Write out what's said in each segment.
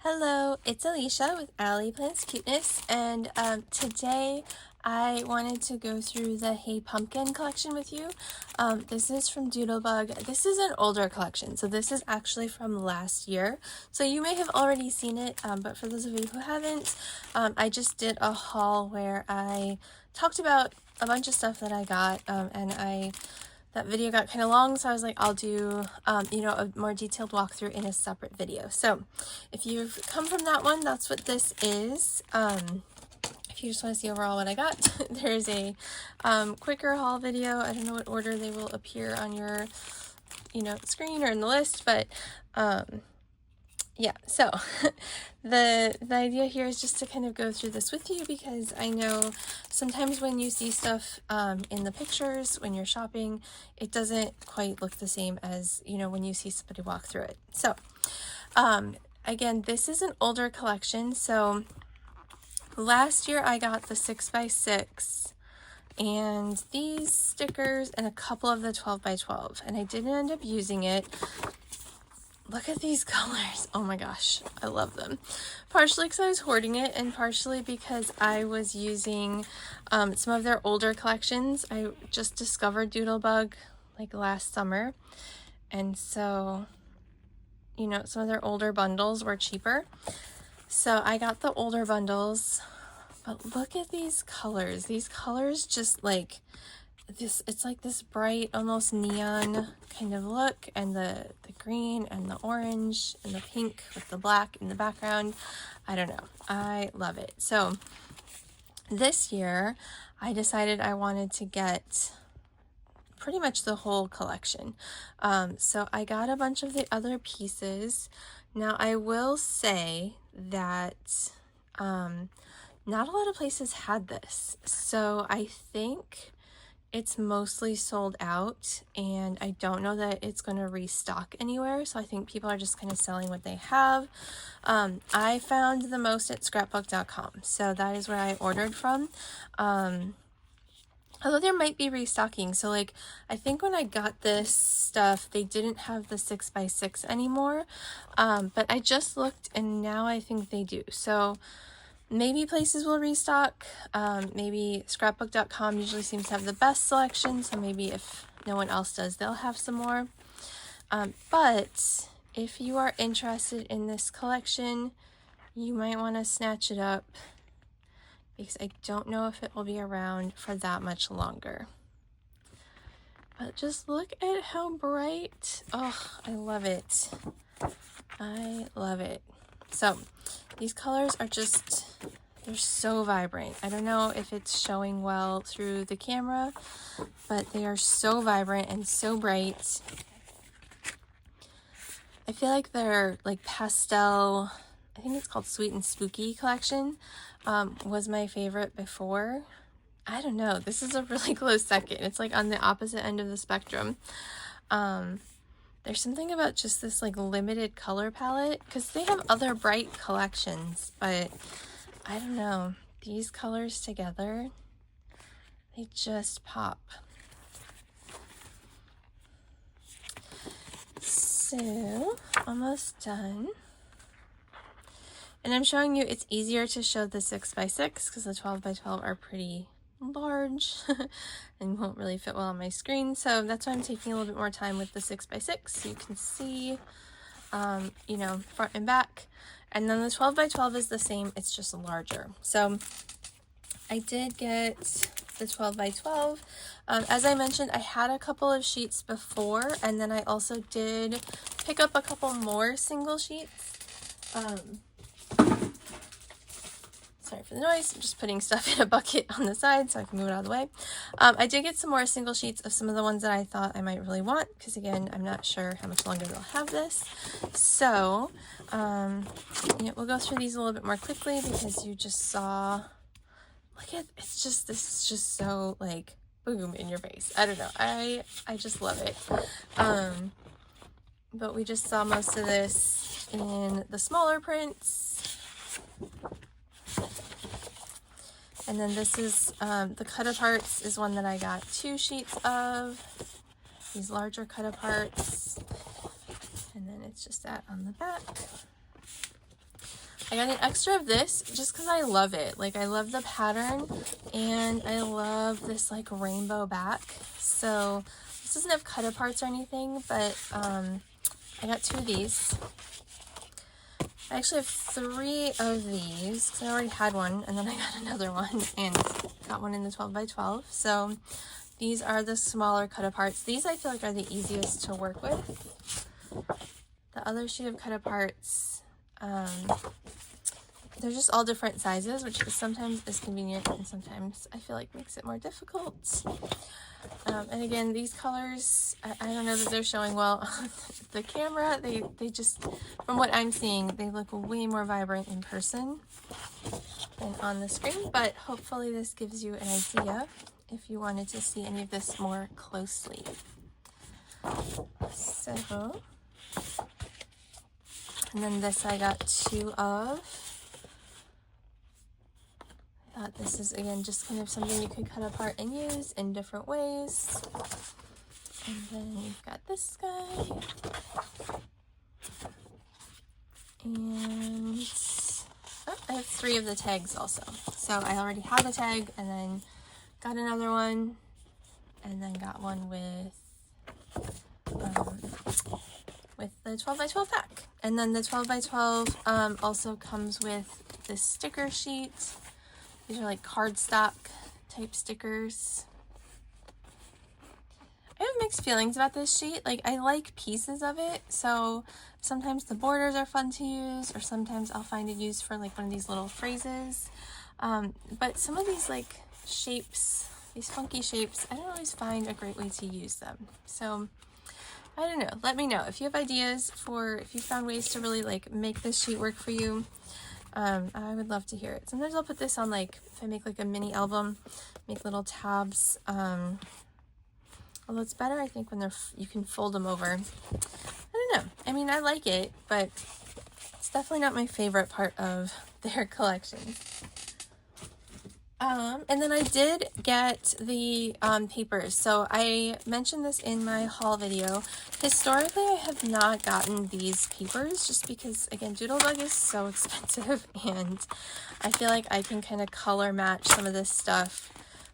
Hello, it's Alicia with Ali.plans.cuteness, and today I wanted to go through the Hey Pumpkin collection with you. This is from Doodlebug. This is an older collection, so this is actually from last year. So you may have already seen it, but for those of you who haven't, I just did a haul where I talked about a bunch of stuff that I got, that video got kind of long, so I was like, I'll do, a more detailed walkthrough in a separate video. So if you've come from that one, that's what this is. If you just want to see overall what I got, there's a quicker haul video. I don't know what order they will appear on your, screen or in the list, but yeah, so the idea here is just to kind of go through this with you, because I know sometimes when you see stuff in the pictures when you're shopping, it doesn't quite look the same as when you see somebody walk through it. So again, this is an older collection. So last year I got the 6x6 and these stickers and a couple of the 12x12, and I didn't end up using it. Look at these colors. Oh my gosh, I love them. Partially because I was hoarding it, and partially because I was using some of their older collections. I just discovered Doodlebug like last summer, and so some of their older bundles were cheaper, so I got the older bundles. But look at these colors. These colors just like this, it's like this bright, almost neon kind of look, and the green and the orange and the pink with the black in the background. I don't know, I love it. So this year I decided I wanted to get pretty much the whole collection. So I got a bunch of the other pieces. Now I will say that not a lot of places had this, so I think it's mostly sold out, and I don't know that it's going to restock anywhere, so I think people are just kind of selling what they have. I found the most at scrapbook.com, so that is where I ordered from. Although there might be restocking, so like I think when I got this stuff they didn't have the 6x6 anymore, but I just looked and now I think they do. So maybe places will restock. Maybe scrapbook.com usually seems to have the best selection, so maybe if no one else does, they'll have some more. But if you are interested in this collection, you might want to snatch it up, because I don't know if it will be around for that much longer. But just look at how bright. Oh, I love it. I love it. So these colors are just, they're so vibrant. I don't know if it's showing well through the camera, but they are so vibrant and so bright. I feel like they're like pastel, I think it's called Sweet and Spooky collection, was my favorite before. I don't know, this is a really close second. It's like on the opposite end of the spectrum. There's something about just this like limited color palette, because they have other bright collections, but I don't know, these colors together, they just pop. So almost done, and I'm showing you, it's easier to show the 6x6 because the 12x12 are pretty large and won't really fit well on my screen, so that's why I'm taking a little bit more time with the 6x6, so you can see front and back. And then the 12x12 is the same, it's just larger. So I did get the 12x12. As I mentioned, I had a couple of sheets before, and then I also did pick up a couple more single sheets. Sorry for the noise, I'm just putting stuff in a bucket on the side so I can move it out of the way. I did get some more single sheets of some of the ones that I thought I might really want, because again, I'm not sure how much longer they'll have this. So we'll go through these a little bit more quickly, because you just saw, look at, it's just, this is just so like boom in your face. I don't know, I just love it. But we just saw most of this in the smaller prints. And then this is the cut-aparts is one that I got 2 sheets of, these larger cut-aparts. And then it's just that on the back. I got an extra of this just because I love it. Like, I love the pattern, and I love this, like, rainbow back. So, this doesn't have cut-aparts or anything, but I got 2 of these. I actually have 3 of these because I already had one, and then I got another one and got one in the 12 by 12. So, these are the smaller cut-aparts. These I feel like are the easiest to work with. The other sheet of cut-aparts, they're just all different sizes, which sometimes is convenient and sometimes I feel like makes it more difficult. And again, these colors, I don't know that they're showing well on the camera. They just, from what I'm seeing, they look way more vibrant in person than on the screen, but hopefully this gives you an idea if you wanted to see any of this more closely. So, and then this I got 2 of. I thought this is, again, just kind of something you could cut apart and use in different ways. And then you've got this guy. And I have 3 of the tags also. So I already have a tag, and then got another one, and then got one with the 12 by 12 pack. And then the 12 by 12 also comes with this sticker sheet. These are like cardstock type stickers. I have mixed feelings about this sheet. Like, I like pieces of it, so sometimes the borders are fun to use, or sometimes I'll find it used for like one of these little phrases. But some of these like shapes, these funky shapes, I don't always find a great way to use them. So I don't know. Let me know if you have ideas for, if you found ways to really like make this sheet work for you. I would love to hear it. Sometimes I'll put this on, like, if I make like a mini album, make little tabs. Although it's better, I think, when you can fold them over. I don't know. I mean, I like it, but it's definitely not my favorite part of their collection. And then I did get the papers. So I mentioned this in my haul video. Historically, I have not gotten these papers just because, again, Doodlebug is so expensive, and I feel like I can kind of color match some of this stuff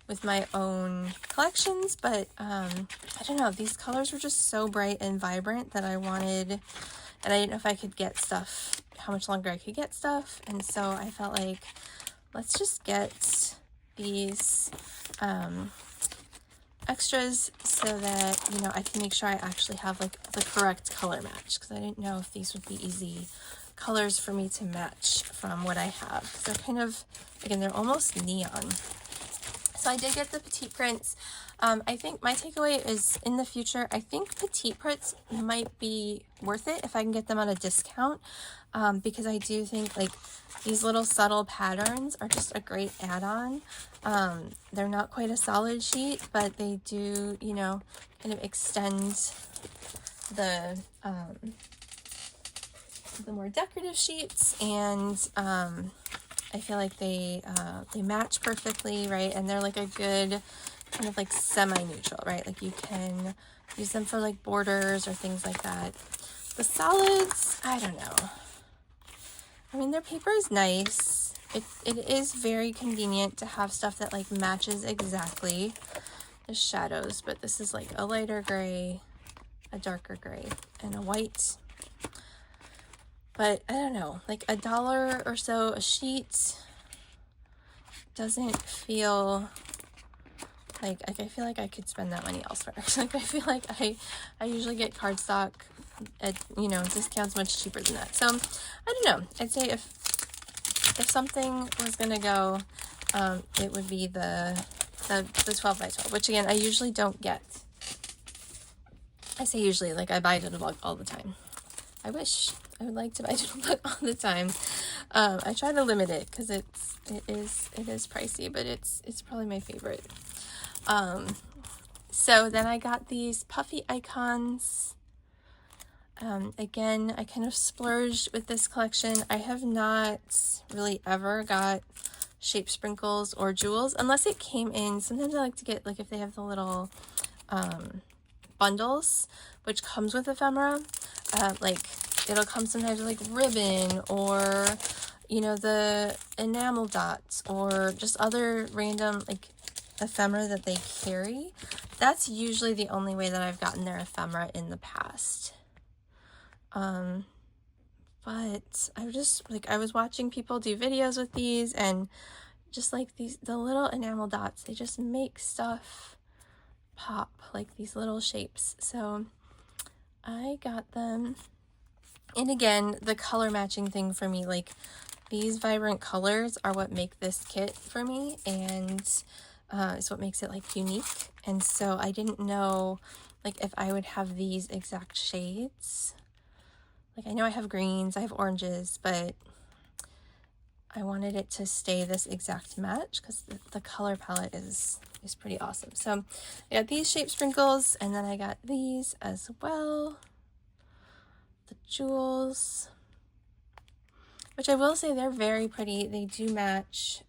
with my own collections, but I don't know, these colors were just so bright and vibrant that I wanted, and I didn't know if I could get stuff, how much longer I could get stuff, and so I felt like, let's just get these extras so that, you know, I can make sure I actually have like the correct color match, because I didn't know if these would be easy colors for me to match from what I have. They're kind of, again, they're almost neon. So I did get the petite prints. I think my takeaway is, in the future, I think petite prints might be worth it if I can get them on a discount, because I do think like these little subtle patterns are just a great add-on. They're not quite a solid sheet, but they do, you know, kind of extend the more decorative sheets, and I feel like they match perfectly, right? And they're like a good kind of like semi-neutral, right? Like you can use them for like borders or things like that. The solids, I don't know. I mean, their paper is nice. It is very convenient to have stuff that like matches exactly the shadows, but this is like a lighter gray, a darker gray, and a white. But I don't know, like $1 or so a sheet doesn't feel like I feel like I could spend that money elsewhere. Like I feel like I usually get cardstock at, you know, discounts much cheaper than that. So I don't know. I'd say if something was gonna go, it would be the 12 by 12, which again I usually don't get. I say usually, like I buy Doodlebug all the time. I wish I would like to buy Doodlebug all the time. I try to limit it because it is pricey, but it's probably my favorite. So then I got these puffy icons. Again, I kind of splurged with this collection. I have not really ever got shape sprinkles or jewels unless it came in. Sometimes I like to get, like, if they have the little bundles, which comes with ephemera, like it'll come sometimes with like ribbon or, you know, the enamel dots or just other random like ephemera that they carry, that's usually the only way that I've gotten their ephemera in the past. But I was watching people do videos with these, and just like the little enamel dots, they just make stuff pop, like these little shapes. So I got them. And again, the color matching thing for me, like these vibrant colors are what make this kit for me, and is what makes it like unique. And so I didn't know like if I would have these exact shades. Like I know I have greens, I have oranges, but I wanted it to stay this exact match because the color palette is pretty awesome. So I got these shape sprinkles, and then I got these as well. The jewels, which I will say they're very pretty. They do match.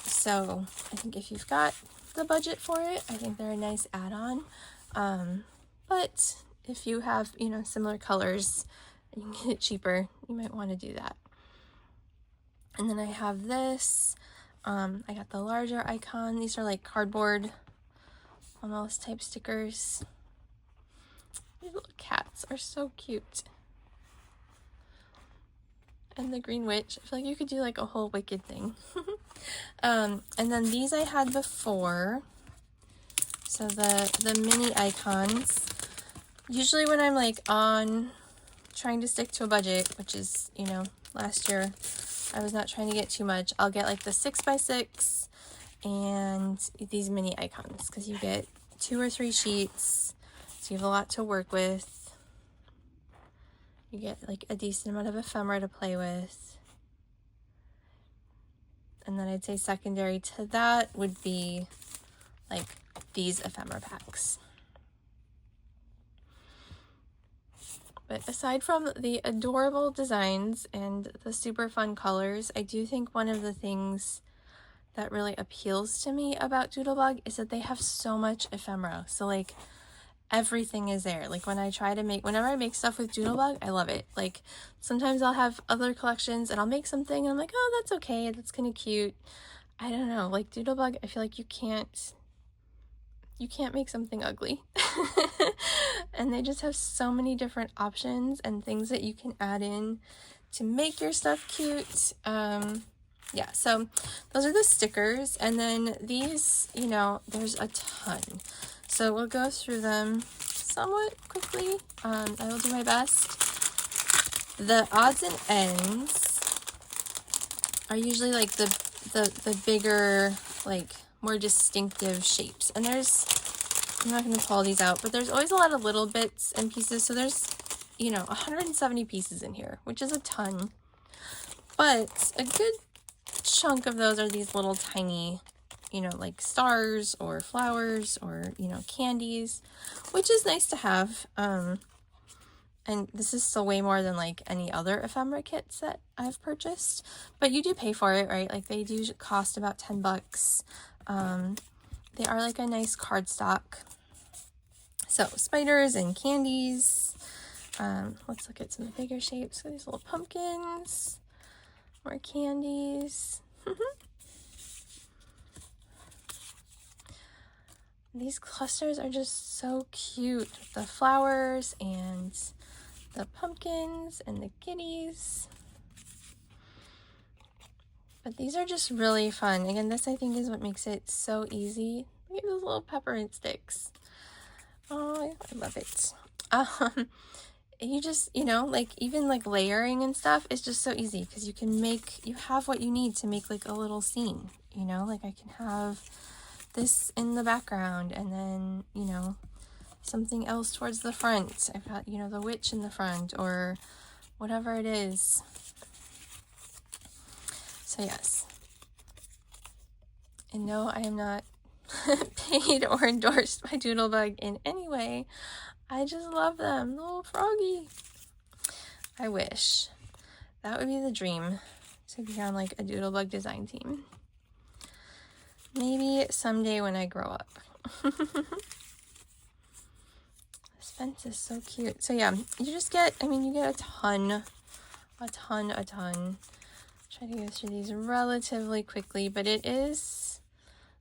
So I think if you've got the budget for it, I think they're a nice add-on. But if you have, you know, similar colors and you can get it cheaper, you might want to do that. And then I have this. I got the larger icon. These are like cardboard almost type stickers. These little cats are so cute. And the green witch. I feel like you could do like a whole Wicked thing. And then these I had before. So the mini icons. Usually when I'm like on trying to stick to a budget, which is, you know, last year I was not trying to get too much, I'll get like the 6x6 and these mini icons, because you get 2 or 3 sheets, so you have a lot to work with. You get like a decent amount of ephemera to play with. And then I'd say secondary to that would be like these ephemera packs. But aside from the adorable designs and the super fun colors, I do think one of the things that really appeals to me about Doodlebug is that they have so much ephemera. So like everything is there. Like whenever I make stuff with Doodlebug, I love it. Like sometimes I'll have other collections and I'll make something and I'm like, oh, that's okay, that's kind of cute. I don't know, like Doodlebug, I feel like you can't make something ugly. And they just have so many different options and things that you can add in to make your stuff cute. Yeah, so those are the stickers, and then these, you know, there's a ton. So we'll go through them somewhat quickly. I will do my best. The odds and ends are usually like the bigger, like more distinctive shapes. And I'm not going to pull these out, but there's always a lot of little bits and pieces. So there's, you know, 170 pieces in here, which is a ton. But a good chunk of those are these little tiny, you know, like stars or flowers or, you know, candies, which is nice to have. And this is still way more than like any other ephemera kits that I've purchased, but you do pay for it, right? Like they do cost about 10 bucks. They are like a nice cardstock. So spiders and candies. Let's look at some bigger shapes. So these little pumpkins, more candies. These clusters are just so cute. The flowers and the pumpkins and the kitties. But these are just really fun. Again, this I think is what makes it so easy. Look at those little peppermint sticks. Oh, I love it. You just, you know, like even like layering and stuff is just so easy because you have what you need to make like a little scene, you know, like I can have this in the background and then, you know, something else towards the front. I've got, you know, the witch in the front or whatever it is. So yes. And no, I am not paid or endorsed by Doodlebug in any way. I just love them. Little froggy. I wish. That would be the dream, to be on like a Doodlebug design team. Maybe someday when I grow up. This fence is so cute. So yeah, you just get, I mean, you get a ton a ton. Try to go through these relatively quickly, but it is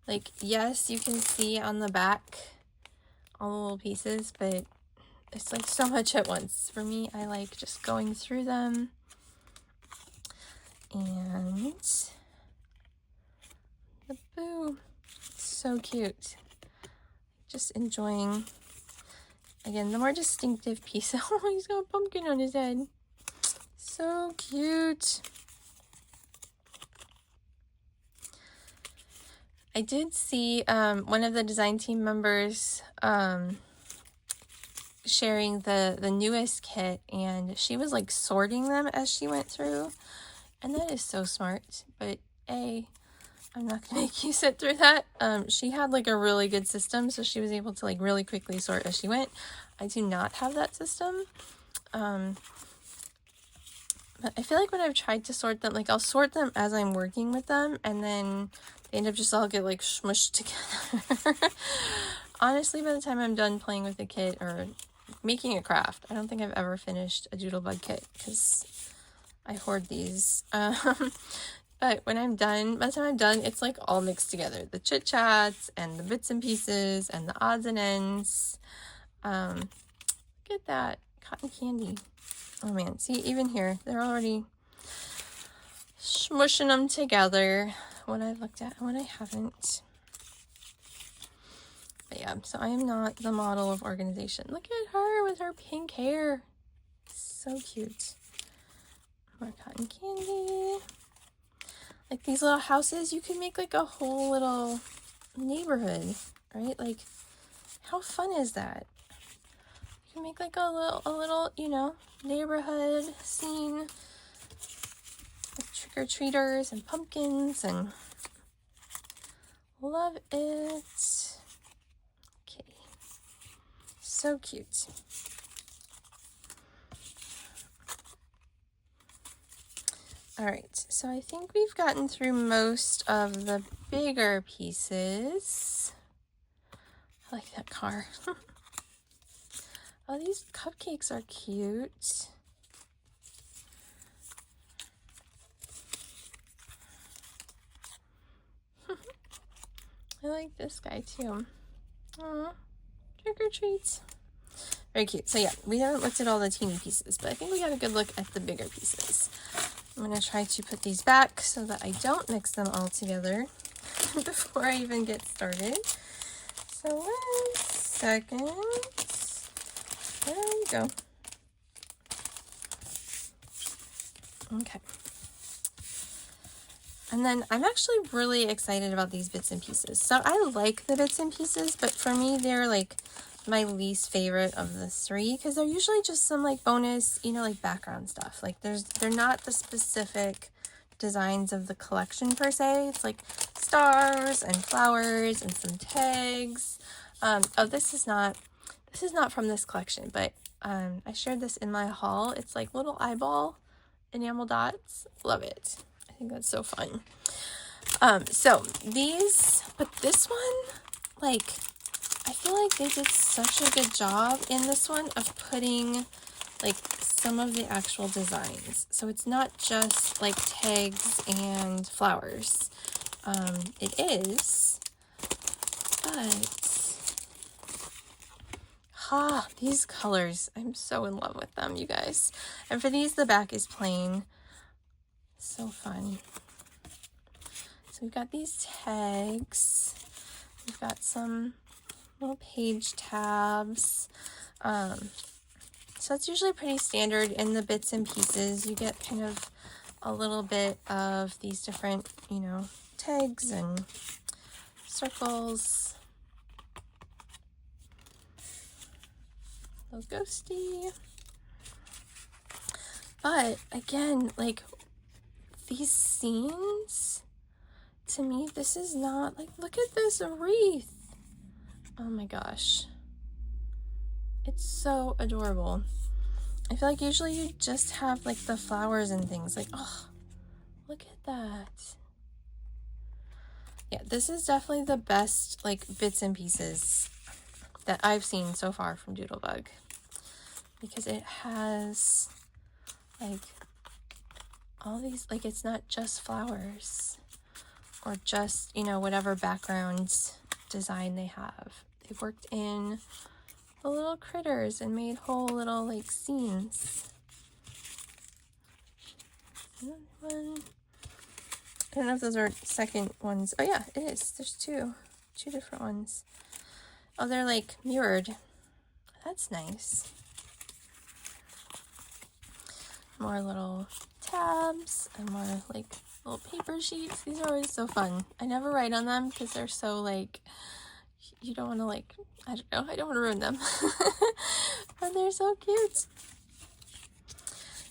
like, yes, you can see on the back all the little pieces, but it's like so much at once. For me, I like just going through them and the boo. So cute. Just enjoying, again, the more distinctive piece. Oh, he's got a pumpkin on his head. So cute. I did see one of the design team members sharing the newest kit, and she was like sorting them as she went through, and that is so smart. But I'm not gonna make you sit through that. She had like a really good system, so she was able to like really quickly sort as she went. I do not have that system. But I feel like when I've tried to sort them, like I'll sort them as I'm working with them, and then they end up just all get like smushed together. Honestly, by the time I'm done playing with the kit or making a craft, I don't think I've ever finished a Doodlebug kit because I hoard these. But when I'm done, by the time I'm done, it's like all mixed together. The chit chats and the bits and pieces and the odds and ends. Look at that cotton candy. Oh man, see, even here, they're already smushing them together. What I've looked at and what I haven't. But yeah, so I am not the model of organization. Look at her with her pink hair. So cute. More cotton candy. Like these little houses, you could make like a whole little neighborhood, right? Like, how fun is that? You can make like a little, you know, neighborhood scene with trick-or-treaters and pumpkins, and love it. Okay, so cute. All right, so I think we've gotten through most of the bigger pieces. I like that car. Oh, these cupcakes are cute. I like this guy too. Aw, trick or treats. Very cute. So yeah, we haven't looked at all the teeny pieces, but I think we got a good look at the bigger pieces. I'm going to try to put these back so that I don't mix them all together before I even get started. So 1 second. There we go. Okay. And then I'm actually really excited about these bits and pieces. So I like the bits and pieces, but for me, they're like my least favorite of the 3 because they're usually just some like bonus, you know, like background stuff. Like they're not the specific designs of the collection per se. It's like stars and flowers and some tags. Oh, this is not from this collection, but I shared this in my haul. It's like little eyeball enamel dots. Love it. I think that's so fun. So these, but this one, like, I feel like they did such a good job in this one of putting like some of the actual designs. So it's not just like tags and flowers. It is, but these colors, I'm so in love with them, you guys. And for these, the back is plain. So fun. So we've got these tags. We've got some little page tabs. So it's usually pretty standard in the bits and pieces. You get kind of a little bit of these different, you know, tags and circles. A little ghosty. But again, like these scenes, to me, this is not like, look at this wreath. Oh my gosh. It's so adorable. I feel like usually you just have like the flowers and things. Like, oh, look at that. Yeah, this is definitely the best like bits and pieces that I've seen so far from Doodlebug, because it has like all these, like, it's not just flowers or just, you know, whatever background design they have. They've worked in the little critters and made whole little, like, scenes. Another one. I don't know if those are second ones. Oh yeah, it is. There's two different ones. Oh, they're like mirrored. That's nice. More little tabs and more like little paper sheets. These are always so fun. I never write on them because they're so like, you don't want to like, I don't know, I don't want to ruin them. But they're so cute.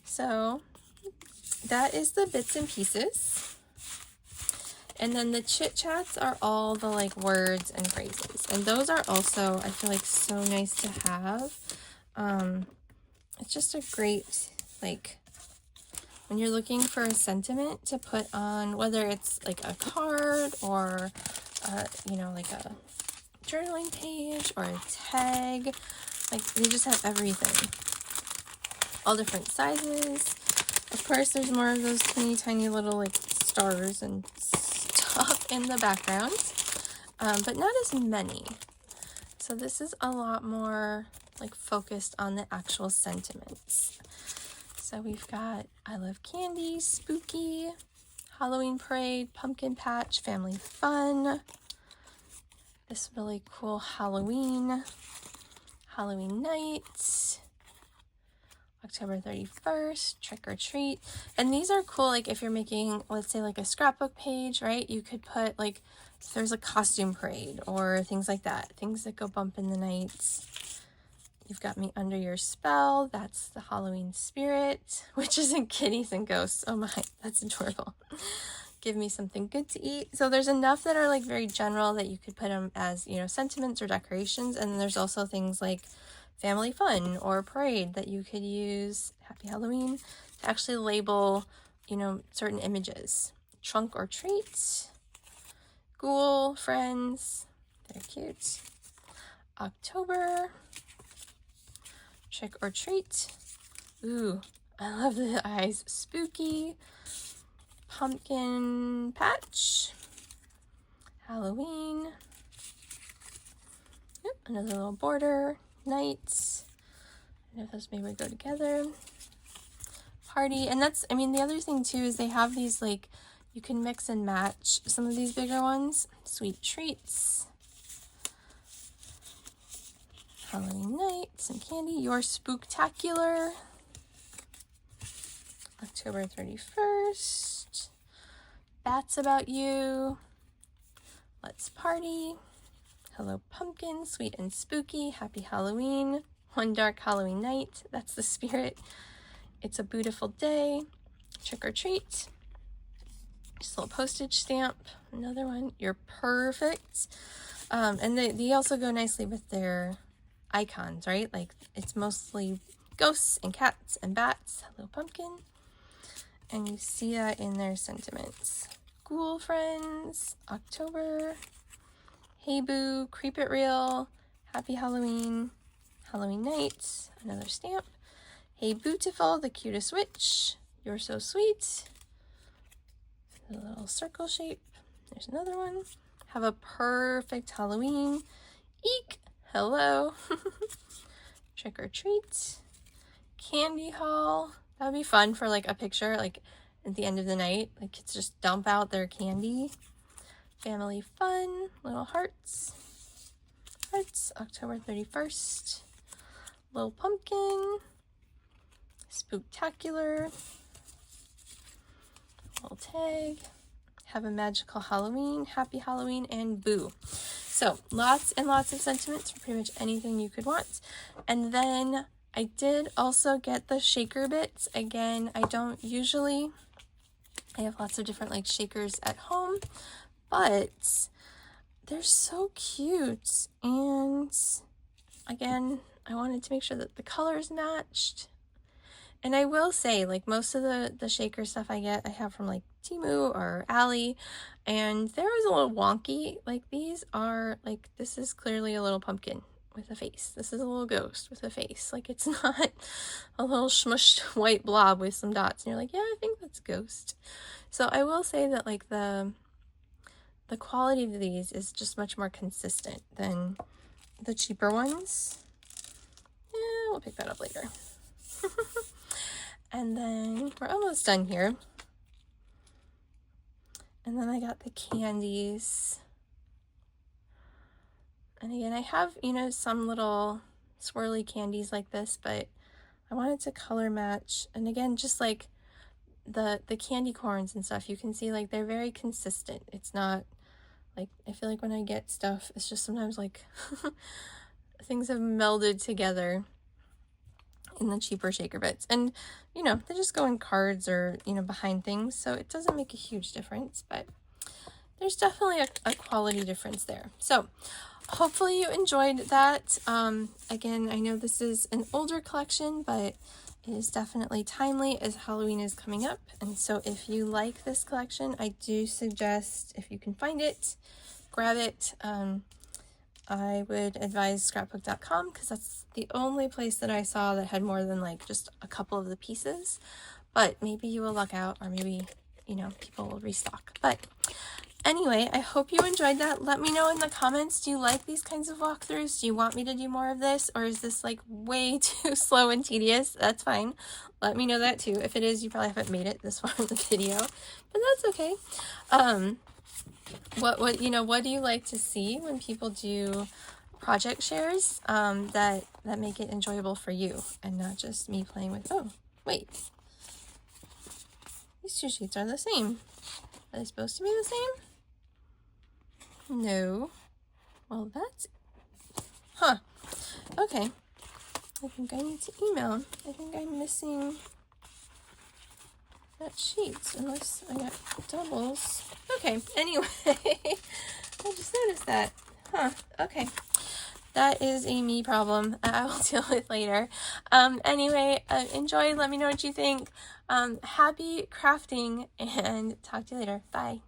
So that is the bits and pieces. And then the chit chats are all the like words and phrases. And those are also, I feel like, so nice to have. It's just a great, like, when you're looking for a sentiment to put on, whether it's like a card or, you know, like a journaling page or a tag, like they just have everything. All different sizes. Of course, there's more of those teeny tiny little like stars and stuff in the background, but not as many. So this is a lot more like focused on the actual sentiments. So we've got I love candy, spooky, Halloween parade, pumpkin patch, family fun. This really cool Halloween night, October 31st, trick or treat. And these are cool, like if you're making, let's say like a scrapbook page, right? You could put like, if there's a costume parade or things like that, things that go bump in the night. You've got me under your spell. That's the Halloween spirit, which isn't kitties and ghosts. Oh my, that's adorable. Give me something good to eat. So there's enough that are like very general that you could put them as, you know, sentiments or decorations. And then there's also things like family fun or parade that you could use, happy Halloween, to actually label, you know, certain images. Trunk or treat, ghoul, friends, they're cute. October, trick or treat. Ooh, I love the eyes. Spooky, pumpkin patch, Halloween. Yep, another little border, night. I don't know if those maybe would go together. Party, and that's, I mean, the other thing too is they have these like, you can mix and match some of these bigger ones. Sweet treats, Halloween night, some candy, your spooktacular, October 31st, Bats About You, Let's Party, Hello Pumpkin, Sweet and Spooky, Happy Halloween, One Dark Halloween Night, that's the spirit, It's a Beautiful Day, Trick or Treat, just a little postage stamp, another one, You're Perfect, and they also go nicely with their icons, right? Like it's mostly ghosts and cats and bats. Hello Pumpkin. And you see that in their sentiments. Ghoul friends, October, Hey Boo, Creep It Real, Happy Halloween, Halloween night, another stamp. Hey Beautiful, the cutest witch, You're so sweet. A little circle shape. There's another one. Have a perfect Halloween. Eek! Hello. Trick or treat. Candy haul. That would be fun for like a picture, like at the end of the night. Like kids just dump out their candy. Family fun. Little hearts. Hearts. October 31st. Little pumpkin. Spooktacular. Little tag. Have a magical Halloween. Happy Halloween and boo. So lots and lots of sentiments for pretty much anything you could want. And then I did also get the shaker bits. Again, I don't usually, I have lots of different like shakers at home, but they're so cute. And again, I wanted to make sure that the colors matched. And I will say, like most of the shaker stuff I get, I have from like Temu or Ali, and they're always a little wonky. Like these are like, this is clearly a little pumpkin with a face. This is a little ghost with a face. Like it's not a little smushed white blob with some dots. And you're like, yeah, I think That's Ghost. So I will say that like the quality of these is just much more consistent than the cheaper ones. Yeah, we'll pick that up later. And then we're almost done here. And then I got the candies. And again, I have, you know, some little swirly candies like this, but I wanted to color match. And again, just like the candy corns and stuff, you can see like they're very consistent. It's not like, I feel like when I get stuff, it's just sometimes like things have melded together in the cheaper shaker bits. And, you know, they just go in cards or, you know, behind things, so it doesn't make a huge difference, but there's definitely a quality difference there. So hopefully you enjoyed that. Again, I know this is an older collection, but it is definitely timely as Halloween is coming up. And so if you like this collection, I do suggest, if you can find it, grab it. I would advise scrapbook.com because that's the only place that I saw that had more than like just a couple of the pieces. But maybe you will luck out, or maybe, you know, people will restock. But anyway, I hope you enjoyed that. Let me know in the comments, do you like these kinds of walkthroughs? Do you want me to do more of this? Or is this like way too slow and tedious? That's fine. Let me know that too. If it is, you probably haven't made it this far in the video, but that's okay. What you know, what do you like to see when people do project shares that make it enjoyable for you and not just me playing with, oh, wait. These two sheets are the same. Are they supposed to be the same? No. Well, that's... Huh. Okay. I think I need to email. I think I'm missing that sheet, unless I got doubles. Okay, anyway. I just noticed that. Huh. Okay. That is a me problem I will deal with later. Anyway, enjoy. Let me know what you think. Happy crafting, and talk to you later. Bye.